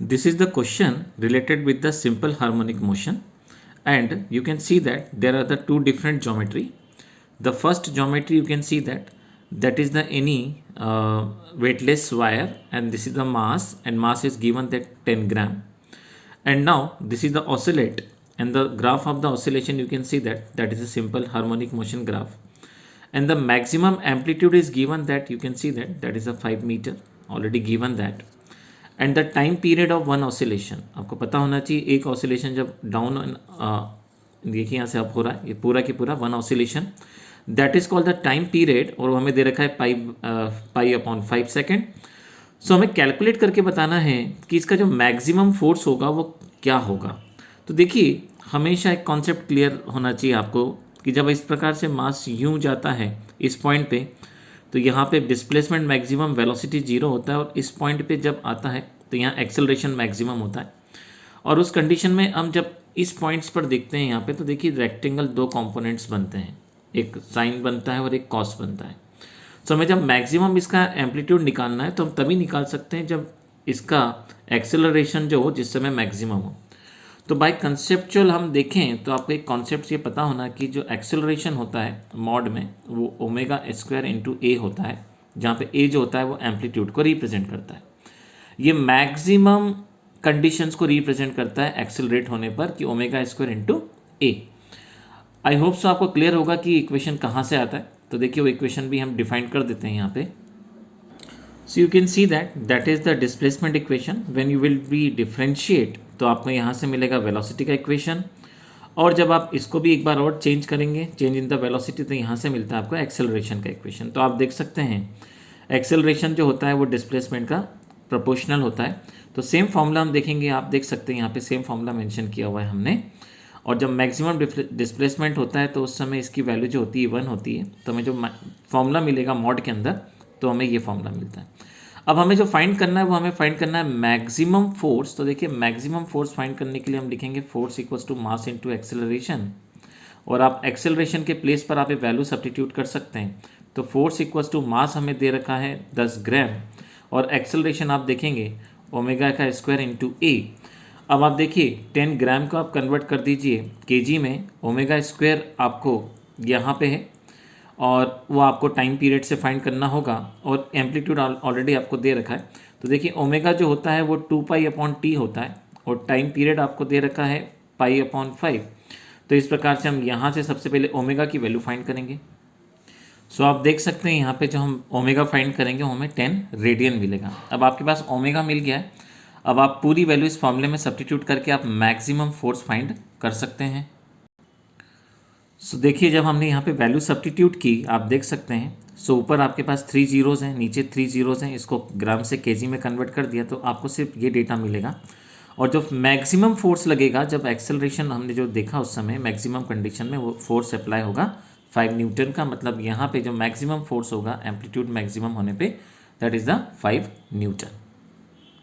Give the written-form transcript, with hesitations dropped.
This is the question related with the simple harmonic motion, and you can see that there are the two different geometry. The first geometry you can see that is the any weightless wire, and this is the mass, and mass is given that 10 gram. And now this is the oscillate, and the graph of the oscillation you can see that is a simple harmonic motion graph, and the maximum amplitude is given that you can see that is a 5 meter already given that. And the time period of one oscillation, आपको पता होना चाहिए एक oscillation जब down देखिए यहाँ से up हो रहा है, ये पूरा की पूरा one oscillation, that is called the time period, और हमें दे रखा है पाई अपॉन 5 सेकेंड. सो हमें कैलकुलेट करके बताना है कि इसका जो मैक्सिमम फोर्स होगा वो क्या होगा. तो देखिए हमेशा एक कॉन्सेप्ट क्लियर होना चाहिए आपको कि जब इस प्रकार से मास यूं जाता है इस पॉइंट पे, तो यहाँ पे डिस्प्लेसमेंट मैक्सिमम वेलोसिटी जीरो होता है, और इस पॉइंट पे जब आता है तो यहाँ एक्सेलरेशन मैक्सिमम होता है. और उस कंडीशन में हम जब इस पॉइंट्स पर देखते हैं यहाँ पे, तो देखिए रेक्टेंगल दो कंपोनेंट्स बनते हैं, एक साइन बनता है और एक कॉस बनता है. सो हमें जब मैक्सिमम इसका एम्पलीट्यूड निकालना है तो हम तभी निकाल सकते हैं जब इसका एक्सेलरेशन जो हो जिस समय मैक्सिमम हो. तो बाय कंसेप्चुअल हम देखें तो आपको एक कॉन्सेप्ट ये पता होना कि जो एक्सेलरेशन होता है मॉड में वो ओमेगा स्क्वायर इंटू ए होता है, जहाँ पे ए जो होता है वो एम्पलीट्यूड को रिप्रेजेंट करता है. ये मैक्सिमम कंडीशंस को रिप्रेजेंट करता है एक्सेलरेट होने पर कि omega square into A. I hope so आपको क्लियर होगा कि इक्वेशन कहाँ से आता है. तो देखिए वो इक्वेशन भी हम डिफाइन कर देते हैं यहाँ पे. So you can see that is the displacement equation. When you will be differentiate तो आपको यहाँ से मिलेगा वेलोसिटी का इक्वेशन, और जब आप इसको भी एक बार और चेंज करेंगे, चेंज इन द वेलोसिटी, तो यहाँ से मिलता है आपको एक्सेलरेशन का इक्वेशन. तो आप देख सकते हैं एक्सेलरेशन जो होता है वो डिस्प्लेसमेंट का प्रोपोर्शनल होता है. तो सेम फॉर्मूला हम देखेंगे, आप देख सकते हैं यहाँ पे सेम फॉर्मूला मेंशन किया हुआ है हमने. और जब मैक्सिमम डिस्प्लेसमेंट होता है तो उस समय इसकी वैल्यू जो होती है 1 होती है. तो हमें जो फॉर्मूला मिलेगा मॉड के अंदर, तो हमें ये फॉर्मूला मिलता है. अब हमें जो फाइंड करना है वो हमें फाइंड करना है मैक्सिमम फोर्स. तो देखिए मैक्सिमम फोर्स फाइंड करने के लिए हम लिखेंगे force equals to mass into acceleration, और आप एक्सेलरेशन के प्लेस पर आप ये वैल्यू सब्स्टिट्यूट कर सकते हैं. तो फोर्स इक्वल्स टू मास हमें दे रखा है 10 ग्राम, और एक्सेलरेशन आप देखेंगे ओमेगा का स्क्वायर इंटू ए. अब आप देखिए 10 ग्राम को आप कन्वर्ट कर दीजिए केजी में, ओमेगा स्क्वायर आपको यहाँ पे है और वो आपको टाइम पीरियड से फाइंड करना होगा, और एम्पलीट्यूड ऑलरेडी आपको दे रखा है. तो देखिए ओमेगा जो होता है वो 2 पाई अपॉन टी होता है, और टाइम पीरियड आपको दे रखा है पाई अपॉन 5. तो इस प्रकार से हम यहाँ से सबसे पहले ओमेगा की वैल्यू फाइंड करेंगे. सो आप देख सकते हैं यहाँ पे जो हम ओमेगा फाइंड करेंगे वो हमें 10 रेडियन मिलेगा. अब आपके पास ओमेगा मिल गया है. अब आप पूरी वैल्यू इस फॉर्मूले में सब्स्टिट्यूट करके आप मैक्सिमम फोर्स फाइंड कर सकते हैं. सो देखिए जब हमने यहाँ पे वैल्यू सब्स्टिट्यूट की, आप देख सकते हैं. सो ऊपर आपके पास 3 जीरोज़ हैं, नीचे 3 जीरोज़ हैं, इसको ग्राम से केजी में कन्वर्ट कर दिया तो आपको सिर्फ ये डेटा मिलेगा. और जो मैक्सिमम फोर्स लगेगा जब एक्सेलरेशन हमने जो देखा उस समय मैक्सिमम कंडीशन में, वो फोर्स अप्लाई होगा 5 न्यूटन का. मतलब यहाँ पे जो मैक्सिमम फोर्स होगा एम्पलीट्यूड मैक्सिमम होने पे, दैट इज़ द 5 न्यूटन.